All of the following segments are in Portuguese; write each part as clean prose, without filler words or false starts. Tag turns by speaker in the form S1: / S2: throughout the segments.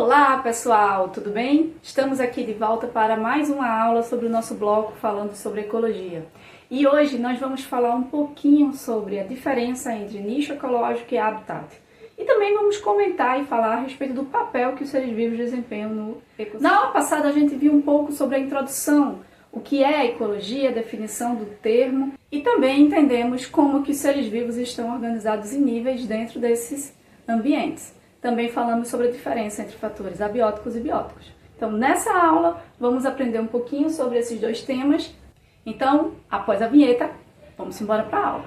S1: Olá pessoal, tudo bem? Estamos aqui de volta para mais uma aula sobre o nosso bloco falando sobre ecologia. E hoje nós vamos falar um pouquinho sobre a diferença entre nicho ecológico e habitat. E também vamos comentar e falar a respeito do papel que os seres vivos desempenham no ecossistema. Na aula passada a gente viu um pouco sobre a introdução, o que é a ecologia, a definição do termo, e também entendemos como que os seres vivos estão organizados em níveis dentro desses ambientes. Também falamos sobre a diferença entre fatores abióticos e bióticos. Então, nessa aula, vamos aprender um pouquinho sobre esses dois temas. Então, após a vinheta, vamos embora para a aula.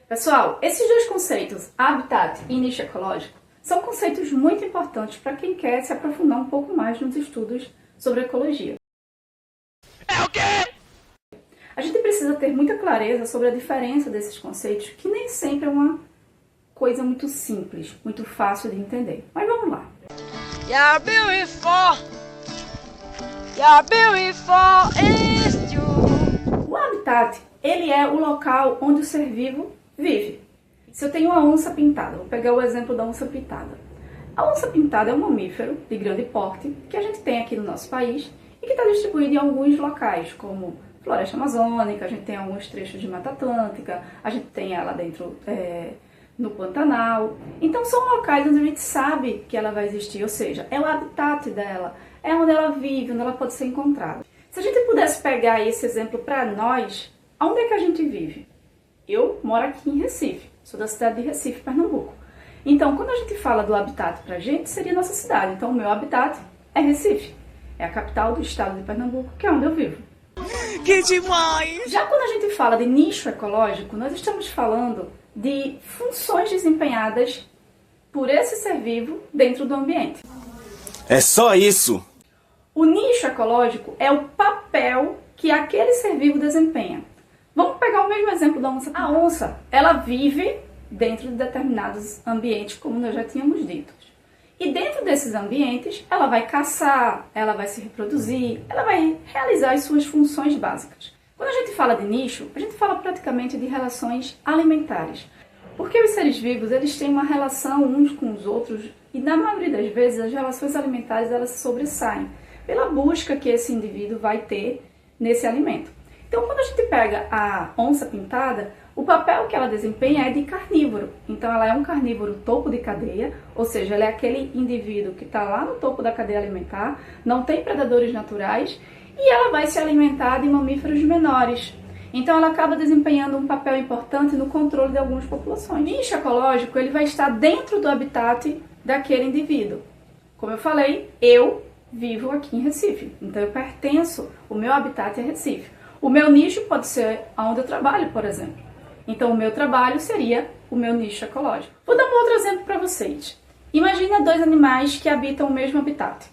S1: Pessoal, esses dois conceitos, habitat e nicho ecológico, são conceitos muito importantes para quem quer se aprofundar um pouco mais nos estudos sobre ecologia. É o quê? A gente precisa ter muita clareza sobre a diferença desses conceitos, que nem sempre é uma coisa muito simples, muito fácil de entender. Mas vamos lá.
S2: You're beautiful. You're beautiful, it's you.
S1: O habitat, ele é o local onde o ser vivo vive. Se eu tenho uma onça pintada, vou pegar o exemplo da onça pintada. A onça pintada é um mamífero de grande porte que a gente tem aqui no nosso país e que está distribuído em alguns locais, como Floresta Amazônica, a gente tem alguns trechos de Mata Atlântica, a gente tem ela dentro no Pantanal. Então são locais onde a gente sabe que ela vai existir, ou seja, é o habitat dela, é onde ela vive, onde ela pode ser encontrada. Se a gente pudesse pegar esse exemplo para nós, onde é que a gente vive? Eu moro aqui em Recife, sou da cidade de Recife, Pernambuco. Então, quando a gente fala do habitat pra gente, seria nossa cidade. Então, o meu habitat é Recife, é a capital do estado de Pernambuco, que é onde eu vivo.
S2: Que demais!
S1: Já quando a gente fala de nicho ecológico, nós estamos falando de funções desempenhadas por esse ser vivo dentro do ambiente.
S3: É só isso!
S1: O nicho ecológico é o papel que aquele ser vivo desempenha. Vamos pegar o mesmo exemplo da onça. A onça, ela vive dentro de determinados ambientes, como nós já tínhamos dito. E dentro desses ambientes, ela vai caçar, ela vai se reproduzir, ela vai realizar as suas funções básicas. Quando a gente fala de nicho, a gente fala praticamente de relações alimentares. Porque os seres vivos, eles têm uma relação uns com os outros e na maioria das vezes as relações alimentares elas se sobressaem pela busca que esse indivíduo vai ter nesse alimento. Então, quando a gente pega a onça pintada, o papel que ela desempenha é de carnívoro. Então, ela é um carnívoro topo de cadeia, ou seja, ela é aquele indivíduo que está lá no topo da cadeia alimentar, não tem predadores naturais e ela vai se alimentar de mamíferos menores. Então, ela acaba desempenhando um papel importante no controle de algumas populações. O nicho ecológico ele vai estar dentro do habitat daquele indivíduo. Como eu falei, eu vivo aqui em Recife, então eu pertenço, o meu habitat é Recife. O meu nicho pode ser onde eu trabalho, por exemplo. Então, o meu trabalho seria o meu nicho ecológico. Vou dar um outro exemplo para vocês. Imagina dois animais que habitam o mesmo habitat.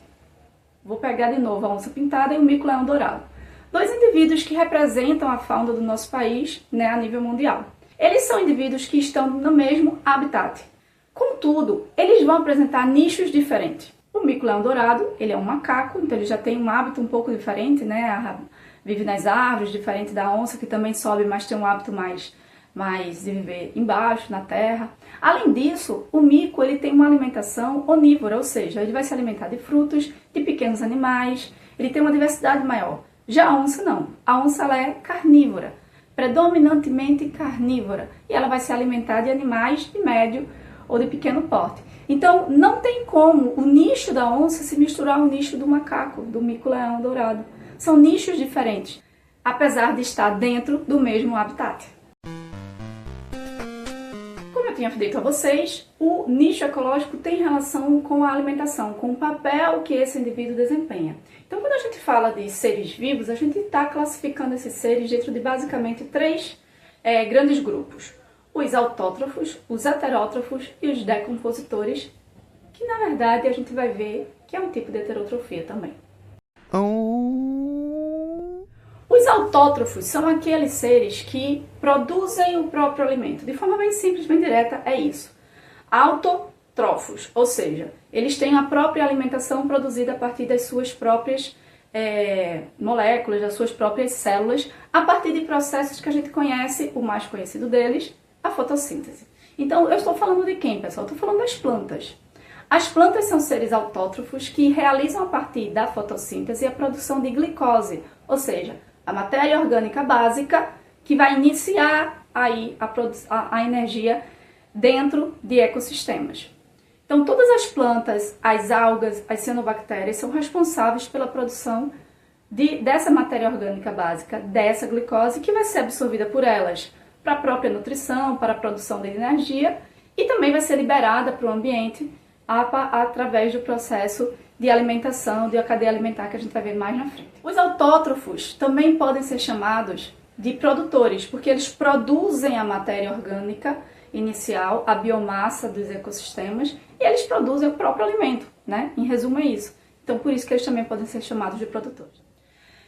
S1: Vou pegar de novo a onça pintada e o mico-leão dourado. Dois indivíduos que representam a fauna do nosso país, a nível mundial. Eles são indivíduos que estão no mesmo habitat. Contudo, eles vão apresentar nichos diferentes. O mico-leão dourado, ele é um macaco, então ele já tem um hábito um pouco diferente, Vive nas árvores, diferente da onça, que também sobe, mas tem um hábito mais de viver embaixo, na terra. Além disso, o mico ele tem uma alimentação onívora, ou seja, ele vai se alimentar de frutos, de pequenos animais, ele tem uma diversidade maior. Já a onça não. A onça ela é carnívora, predominantemente carnívora, e ela vai se alimentar de animais de médio ou de pequeno porte. Então, não tem como o nicho da onça se misturar ao nicho do macaco, do mico-leão dourado. São nichos diferentes, apesar de estar dentro do mesmo habitat. Como eu tinha dito a vocês, o nicho ecológico tem relação com a alimentação, com o papel que esse indivíduo desempenha. Então, quando a gente fala de seres vivos, a gente está classificando esses seres dentro de basicamente três grandes grupos. Os autótrofos, os heterótrofos e os decompositores, que na verdade a gente vai ver que é um tipo de heterotrofia também. Os autótrofos são aqueles seres que produzem o próprio alimento. De forma bem simples, bem direta, é isso. Autotrófos, ou seja, eles têm a própria alimentação produzida a partir das suas próprias moléculas, das suas próprias células, a partir de processos que a gente conhece, o mais conhecido deles, a fotossíntese. Então, eu estou falando de quem, pessoal? Eu estou falando das plantas. As plantas são seres autótrofos que realizam a partir da fotossíntese a produção de glicose, ou seja, a matéria orgânica básica que vai iniciar aí a energia dentro de ecossistemas. Então, todas as plantas, as algas, as cianobactérias são responsáveis pela produção dessa matéria orgânica básica, dessa glicose, que vai ser absorvida por elas para a própria nutrição, para a produção de energia e também vai ser liberada para o ambiente através do processo de alimentação, de a cadeia alimentar que a gente vai ver mais na frente. Os autótrofos também podem ser chamados de produtores, porque eles produzem a matéria orgânica inicial, a biomassa dos ecossistemas, e eles produzem o próprio alimento, né? Em resumo é isso. Então por isso que eles também podem ser chamados de produtores.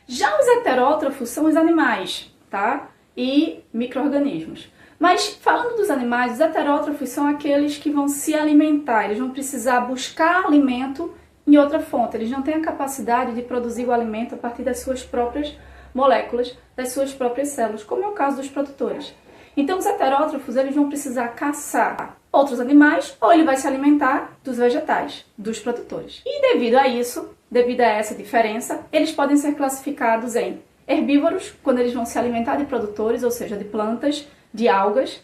S1: Já os heterótrofos são os animais, tá? E micro-organismos. Mas falando dos animais, os heterótrofos são aqueles que vão se alimentar, eles vão precisar buscar alimento em outra fonte, eles não têm a capacidade de produzir o alimento a partir das suas próprias moléculas, das suas próprias células, como é o caso dos produtores. Então os heterótrofos eles vão precisar caçar outros animais ou ele vai se alimentar dos vegetais, dos produtores. E devido a isso, devido a essa diferença, eles podem ser classificados em herbívoros, quando eles vão se alimentar de produtores, ou seja, de plantas, de algas.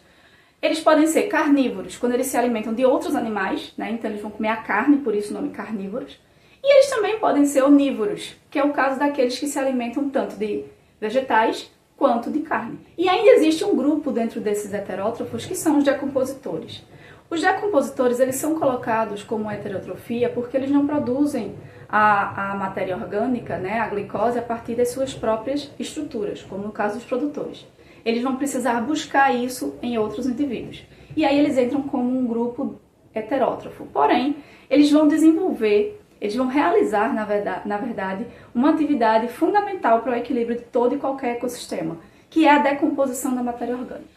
S1: Eles podem ser carnívoros, quando eles se alimentam de outros animais, né? Então eles vão comer a carne, por isso o nome carnívoros. E eles também podem ser onívoros, que é o caso daqueles que se alimentam tanto de vegetais quanto de carne. E ainda existe um grupo dentro desses heterótrofos que são os decompositores. Os decompositores eles são colocados como heterotrofia porque eles não produzem a matéria orgânica, né, a glicose, a partir das suas próprias estruturas, como no caso dos produtores. Eles vão precisar buscar isso em outros indivíduos. E aí eles entram como um grupo heterótrofo. Porém, eles vão desenvolver, eles vão realizar, na verdade, uma atividade fundamental para o equilíbrio de todo e qualquer ecossistema, que é a decomposição da matéria orgânica.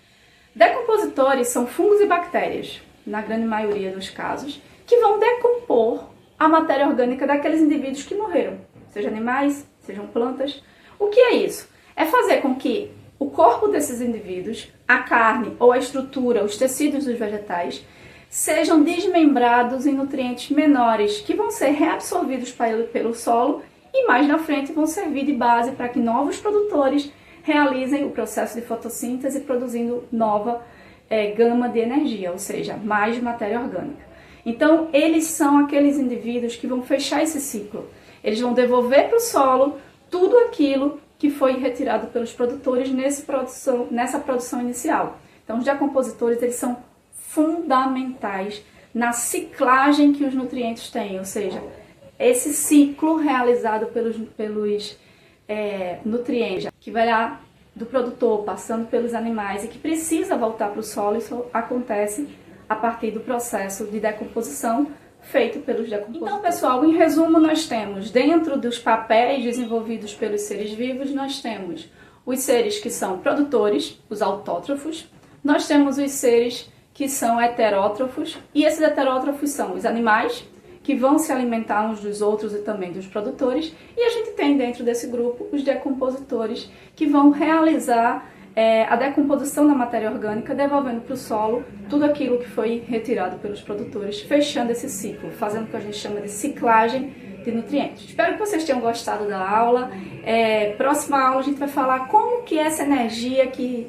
S1: Decompositores são fungos e bactérias, na grande maioria dos casos, que vão decompor a matéria orgânica daqueles indivíduos que morreram, sejam animais, sejam plantas. O que é isso? É fazer com que o corpo desses indivíduos, a carne ou a estrutura, os tecidos dos vegetais, sejam desmembrados em nutrientes menores, que vão ser reabsorvidos pelo solo e mais na frente vão servir de base para que novos produtores realizem o processo de fotossíntese, produzindo nova gama de energia, ou seja, mais matéria orgânica. Então, eles são aqueles indivíduos que vão fechar esse ciclo. Eles vão devolver para o solo tudo aquilo que foi retirado pelos produtores nessa produção inicial. Então, os decompositores eles são fundamentais na ciclagem que os nutrientes têm, ou seja, esse ciclo realizado pelos nutrientes, que vai lá do produtor, passando pelos animais e que precisa voltar para o solo, isso acontece a partir do processo de decomposição feito pelos decompositores. Então, pessoal, em resumo, nós temos, dentro dos papéis desenvolvidos pelos seres vivos, nós temos os seres que são produtores, os autótrofos, nós temos os seres que são heterótrofos, e esses heterótrofos são os animais, que vão se alimentar uns dos outros e também dos produtores, e a gente tem dentro desse grupo os decompositores, que vão realizar a decomposição da matéria orgânica, devolvendo para o solo tudo aquilo que foi retirado pelos produtores, fechando esse ciclo, fazendo o que a gente chama de ciclagem de nutrientes. Espero que vocês tenham gostado da aula. Próxima aula a gente vai falar como que essa energia que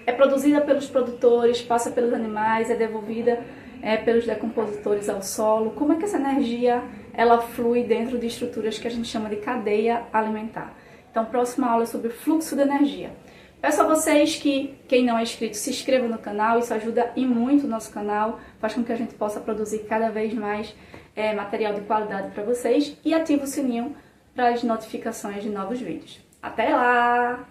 S1: é produzida pelos produtores, passa pelos animais, é devolvida pelos decompositores ao solo, como é que essa energia ela flui dentro de estruturas que a gente chama de cadeia alimentar. Então, próxima aula é sobre fluxo de energia. Peço a vocês que, quem não é inscrito, se inscreva no canal, isso ajuda e muito o nosso canal, faz com que a gente possa produzir cada vez mais material de qualidade para vocês e ativa o sininho para as notificações de novos vídeos. Até lá!